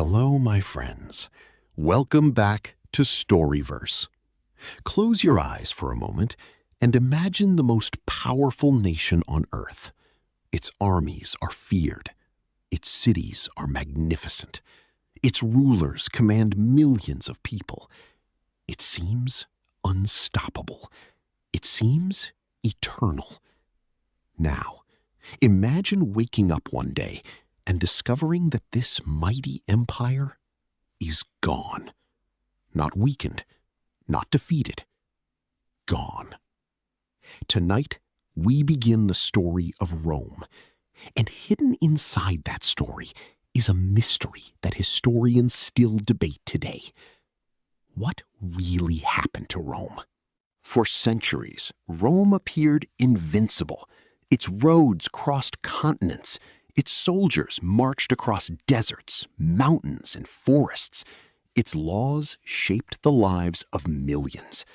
Hello, my friends. Welcome back to Storyverse. Close your eyes for a moment and imagine the most powerful nation on Earth. Its armies are feared. Its cities are magnificent. Its rulers command millions of people. It seems unstoppable. It seems eternal. Now, imagine waking up one day and discovering that this mighty empire is gone. Not weakened, not defeated, gone. Tonight, we begin the story of Rome, and hidden inside that story is a mystery that historians still debate today. What really happened to Rome? For centuries, Rome appeared invincible. Its roads crossed continents. Its soldiers marched across deserts, mountains, and forests. Its laws shaped the lives of millions.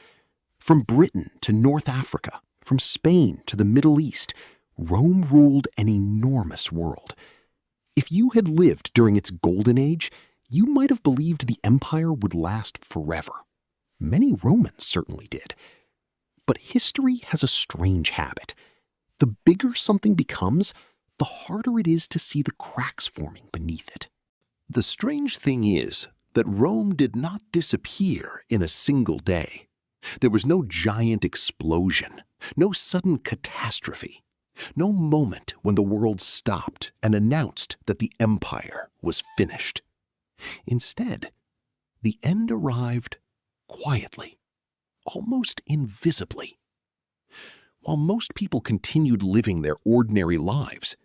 From Britain to North Africa, from Spain to the Middle East, Rome ruled an enormous world. If you had lived during its golden age, you might have believed the empire would last forever. Many Romans certainly did. But history has a strange habit. The bigger something becomes, the harder it is to see the cracks forming beneath it. The strange thing is that Rome did not disappear in a single day. There was no giant explosion, no sudden catastrophe, no moment when the world stopped and announced that the empire was finished. Instead, the end arrived quietly, almost invisibly. While most people continued living their ordinary lives,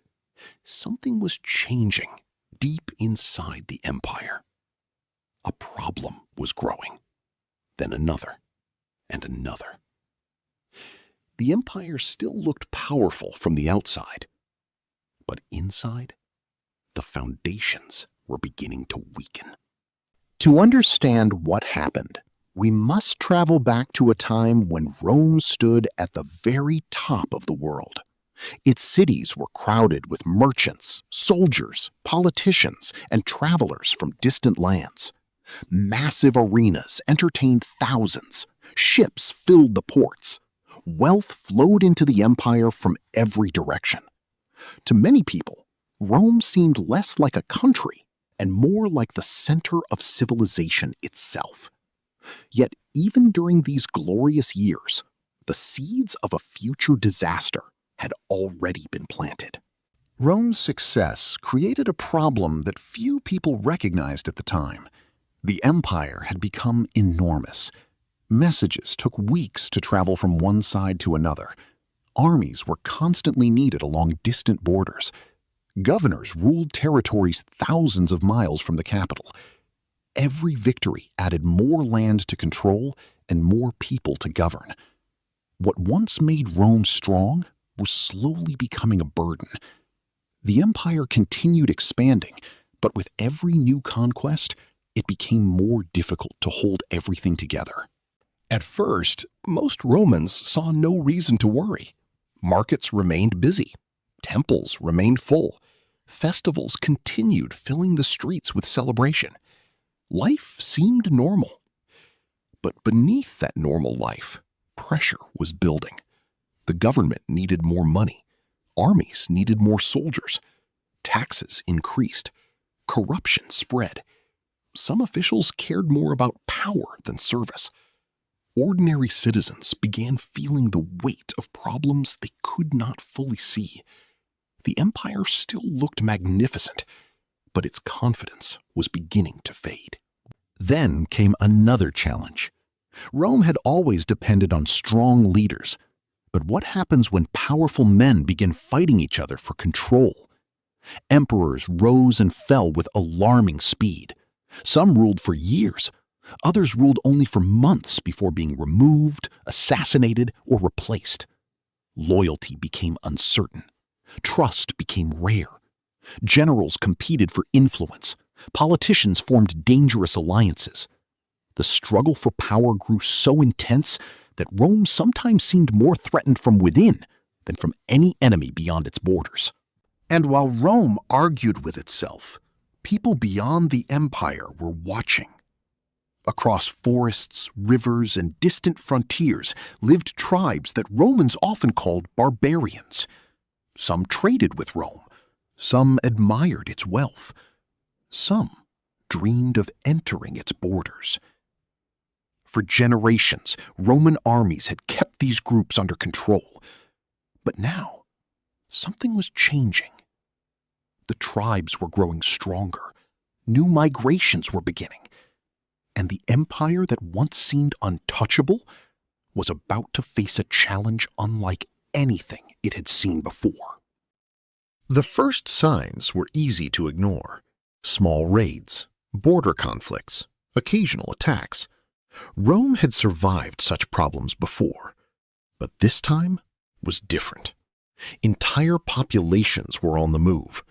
something was changing deep inside the empire. A problem was growing, then another and another. The empire still looked powerful from the outside, but inside, the foundations were beginning to weaken. To understand what happened, we must travel back to a time when Rome stood at the very top of the world. Its cities were crowded with merchants, soldiers, politicians, and travelers from distant lands. Massive arenas entertained thousands. Ships filled the ports. Wealth flowed into the empire from every direction. To many people, Rome seemed less like a country and more like the center of civilization itself. Yet even during these glorious years, the seeds of a future disaster had already been planted. Rome's success created a problem that few people recognized at the time. The empire had become enormous. Messages took weeks to travel from one side to another. Armies were constantly needed along distant borders. Governors ruled territories thousands of miles from the capital. Every victory added more land to control and more people to govern. What once made Rome strong was slowly becoming a burden. The empire continued expanding, but with every new conquest, it became more difficult to hold everything together. At first, most Romans saw no reason to worry. Markets remained busy. Temples remained full. Festivals continued filling the streets with celebration. Life seemed normal. But beneath that normal life, pressure was building. The government needed more money. Armies needed more soldiers. Taxes increased. Corruption spread. Some officials cared more about power than service. Ordinary citizens began feeling the weight of problems they could not fully see. The empire still looked magnificent, but its confidence was beginning to fade. Then came another challenge. Rome had always depended on strong leaders. But what happens when powerful men begin fighting each other for control? Emperors rose and fell with alarming speed. Some ruled for years. Others ruled only for months before being removed, assassinated, or replaced. Loyalty became uncertain. Trust became rare. Generals competed for influence. Politicians formed dangerous alliances. The struggle for power grew so intense that Rome sometimes seemed more threatened from within than from any enemy beyond its borders. And while Rome argued with itself, people beyond the empire were watching. Across forests, rivers, and distant frontiers lived tribes that Romans often called barbarians. Some traded with Rome, some admired its wealth, some dreamed of entering its borders. For generations, Roman armies had kept these groups under control. But now, something was changing. The tribes were growing stronger, new migrations were beginning, and the empire that once seemed untouchable was about to face a challenge unlike anything it had seen before. The first signs were easy to ignore. Small raids, border conflicts, occasional attacks. Rome had survived such problems before, but this time was different. Entire populations were on the move.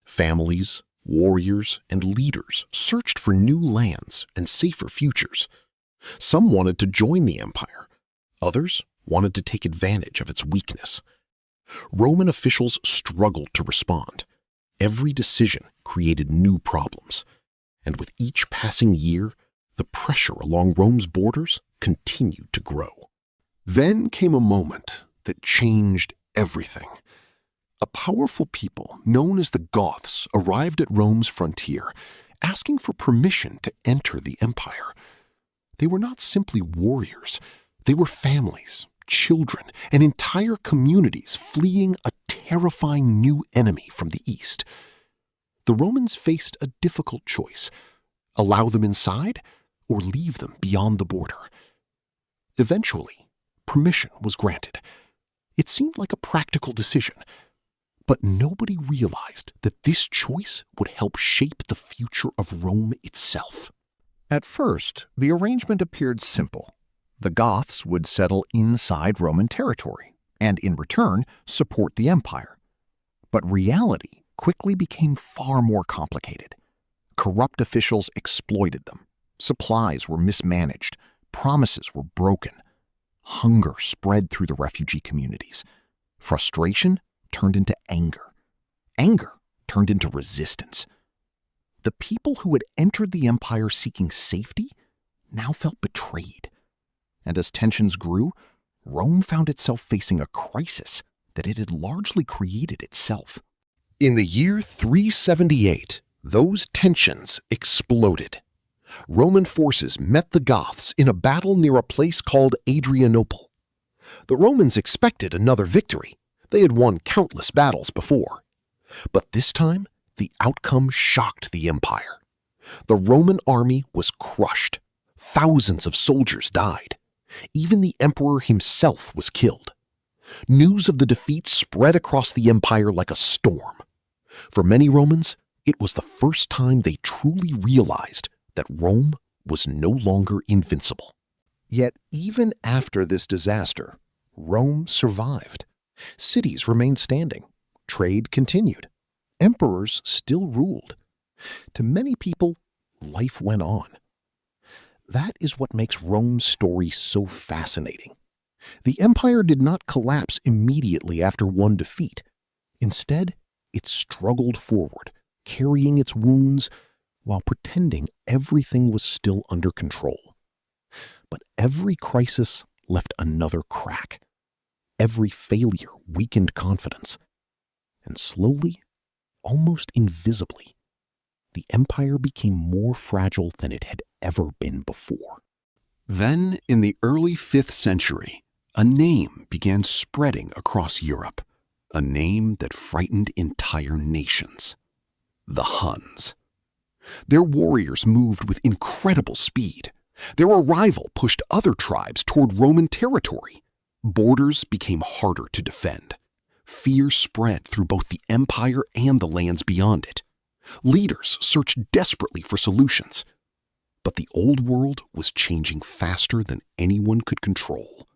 Families, warriors, and leaders searched for new lands and safer futures. Some wanted to join the empire. Others wanted to take advantage of its weakness. Roman officials struggled to respond. Every decision created new problems, and with each passing year, the pressure along Rome's borders continued to grow. Then came a moment that changed everything. A powerful people known as the Goths arrived at Rome's frontier, asking for permission to enter the empire. They were not simply warriors. They were families, children, and entire communities fleeing a terrifying new enemy from the east. The Romans faced a difficult choice: allow them inside or leave them beyond the border. Eventually, permission was granted. It seemed like a practical decision, but nobody realized that this choice would help shape the future of Rome itself. At first, the arrangement appeared simple. The Goths would settle inside Roman territory and, in return, support the empire. But reality quickly became far more complicated. Corrupt officials exploited them. Supplies were mismanaged. Promises were broken. Hunger spread through the refugee communities. Frustration turned into anger. Anger turned into resistance. The people who had entered the empire seeking safety now felt betrayed. And as tensions grew, Rome found itself facing a crisis that it had largely created itself. In the year 378, those tensions exploded. Roman forces met the Goths in a battle near a place called Adrianople. The Romans expected another victory. They had won countless battles before. But this time, the outcome shocked the empire. The Roman army was crushed. Thousands of soldiers died. Even the emperor himself was killed. News of the defeat spread across the empire like a storm. For many Romans, it was the first time they truly realized that Rome was no longer invincible. Yet even after this disaster, Rome survived. Cities remained standing. Trade continued. Emperors still ruled. To many people, life went on. That is what makes Rome's story so fascinating. The empire did not collapse immediately after one defeat. Instead, it struggled forward, carrying its wounds while pretending everything was still under control. But every crisis left another crack. Every failure weakened confidence. And slowly, almost invisibly, the empire became more fragile than it had ever been before. Then, in the early 5th century, a name began spreading across Europe, a name that frightened entire nations: the Huns. Their warriors moved with incredible speed. Their arrival pushed other tribes toward Roman territory. Borders became harder to defend. Fear spread through both the empire and the lands beyond it. Leaders searched desperately for solutions. But the old world was changing faster than anyone could control.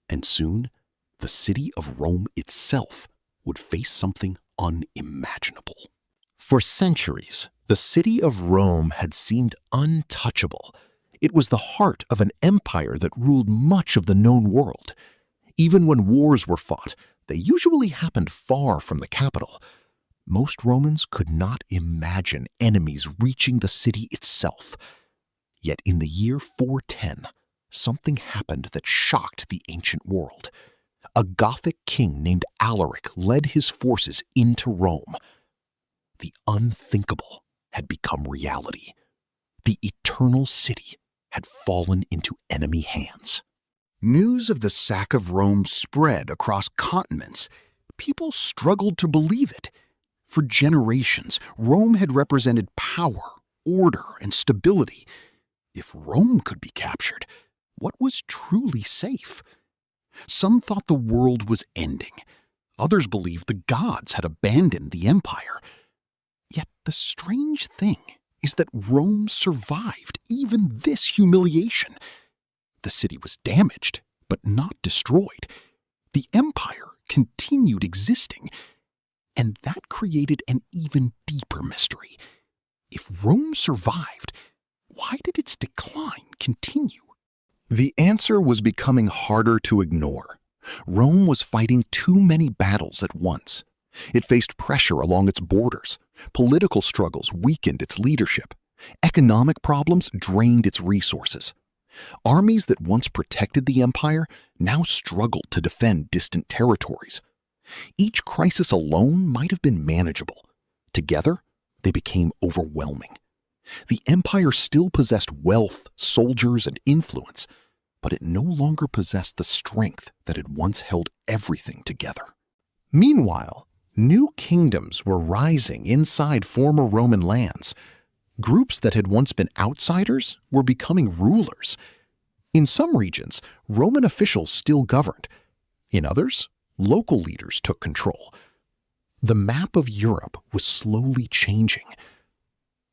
And soon, the city of Rome itself would face something unimaginable. For centuries, the city of Rome had seemed untouchable. It was the heart of an empire that ruled much of the known world. Even when wars were fought, they usually happened far from the capital. Most Romans could not imagine enemies reaching the city itself. Yet in the year 410, something happened that shocked the ancient world. A Gothic king named Alaric led his forces into Rome. The unthinkable had become reality. The eternal city had fallen into enemy hands. News of the sack of Rome spread across continents. People struggled to believe it. For generations, Rome had represented power, order, and stability. If Rome could be captured, what was truly safe? Some thought the world was ending. Others believed the gods had abandoned the empire. Yet the strange thing is that Rome survived even this humiliation. The city was damaged, but not destroyed. The empire continued existing. And that created an even deeper mystery. If Rome survived, why did its decline continue? The answer was becoming harder to ignore. Rome was fighting too many battles at once. It faced pressure along its borders. Political struggles weakened its leadership. Economic problems drained its resources. Armies that once protected the empire now struggled to defend distant territories. Each crisis alone might have been manageable. Together, they became overwhelming. The empire still possessed wealth, soldiers, and influence, but it no longer possessed the strength that had once held everything together. Meanwhile, new kingdoms were rising inside former Roman lands. Groups that had once been outsiders were becoming rulers. In some regions, Roman officials still governed. In others, local leaders took control. The map of Europe was slowly changing.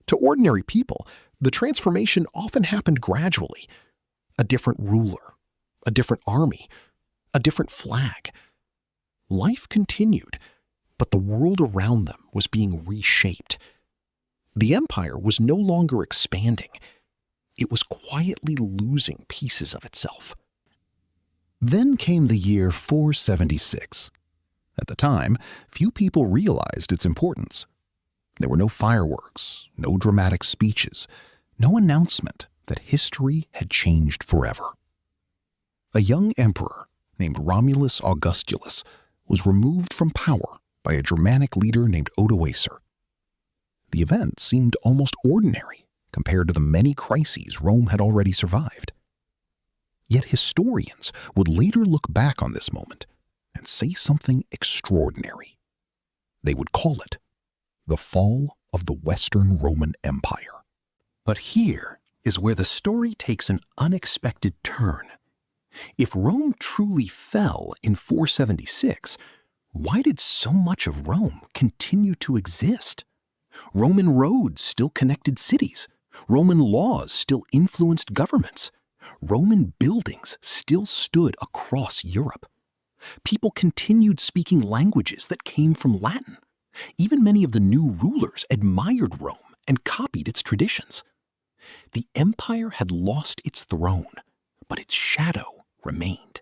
To ordinary people, the transformation often happened gradually. A different ruler, a different army, a different flag. Life continued, but the world around them was being reshaped. The empire was no longer expanding. It was quietly losing pieces of itself. Then came the year 476. At the time, few people realized its importance. There were no fireworks, no dramatic speeches, no announcement that history had changed forever. A young emperor named Romulus Augustulus was removed from power by a Germanic leader named Odoacer. The event seemed almost ordinary compared to the many crises Rome had already survived. Yet historians would later look back on this moment and say something extraordinary. They would call it the fall of the Western Roman Empire. But here is where the story takes an unexpected turn. If Rome truly fell in 476, why did so much of Rome continue to exist? Roman roads still connected cities. Roman laws still influenced governments. Roman buildings still stood across Europe. People continued speaking languages that came from Latin. Even many of the new rulers admired Rome and copied its traditions. The empire had lost its throne, but its shadow remained.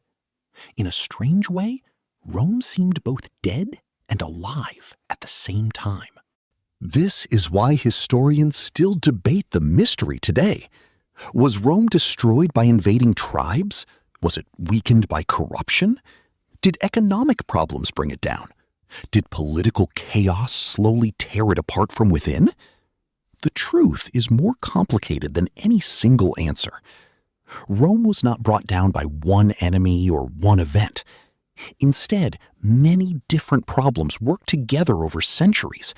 In a strange way, Rome seemed both dead and alive at the same time. This is why historians still debate the mystery today. Was Rome destroyed by invading tribes? Was it weakened by corruption? Did economic problems bring it down? Did political chaos slowly tear it apart from within? The truth is more complicated than any single answer. Rome was not brought down by one enemy or one event. Instead, many different problems worked together over centuries.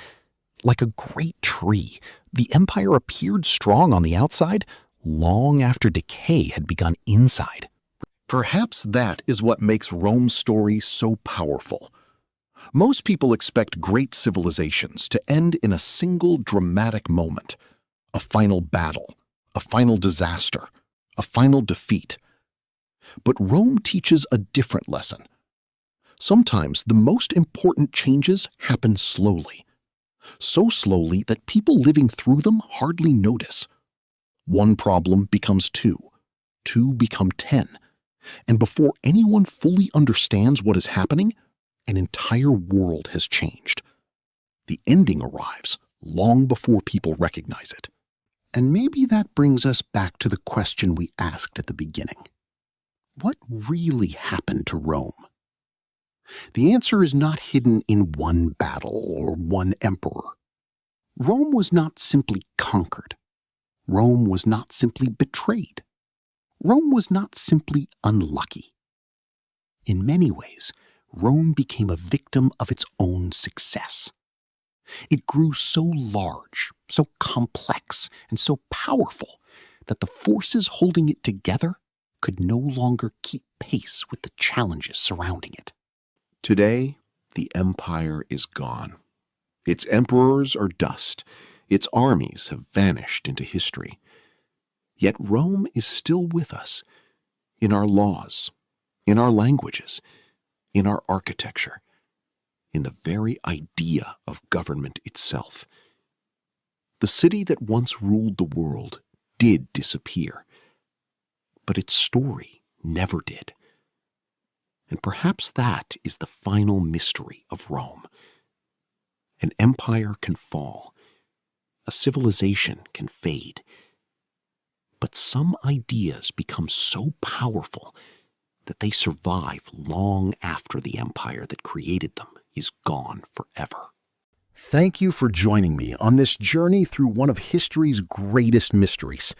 Like a great tree, the empire appeared strong on the outside long after decay had begun inside. Perhaps that is what makes Rome's story so powerful. Most people expect great civilizations to end in a single dramatic moment, a final battle, a final disaster, a final defeat. But Rome teaches a different lesson. Sometimes the most important changes happen slowly, so slowly that people living through them hardly notice. One problem becomes two become 10, and before anyone fully understands what is happening, an entire world has changed. The ending arrives long before people recognize it. And maybe that brings us back to the question we asked at the beginning. What really happened to Rome? The answer is not hidden in one battle or one emperor. Rome was not simply conquered. Rome was not simply betrayed. Rome was not simply unlucky. In many ways, Rome became a victim of its own success. It grew so large, so complex, and so powerful that the forces holding it together could no longer keep pace with the challenges surrounding it. Today, the empire is gone. Its emperors are dust. Its armies have vanished into history. Yet Rome is still with us, in our laws, in our languages, in our architecture, in the very idea of government itself. The city that once ruled the world did disappear, but its story never did. And perhaps that is the final mystery of Rome. An empire can fall, a civilization can fade, but some ideas become so powerful that they survive long after the empire that created them is gone forever. Thank you for joining me on this journey through one of history's greatest mysteries.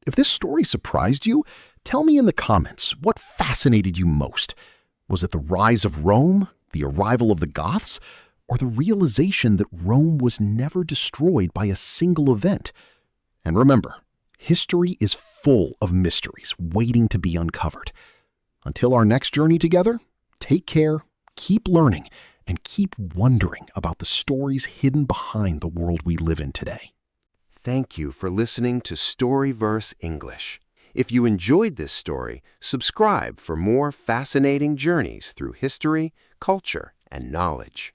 If this story surprised you, tell me in the comments what fascinated you most. Was it the rise of Rome, the arrival of the Goths, or the realization that Rome was never destroyed by a single event? And remember, history is full of mysteries waiting to be uncovered. Until our next journey together, take care, keep learning, and keep wondering about the stories hidden behind the world we live in today. Thank you for listening to Storyverse English. If you enjoyed this story, subscribe for more fascinating journeys through history, culture, and knowledge.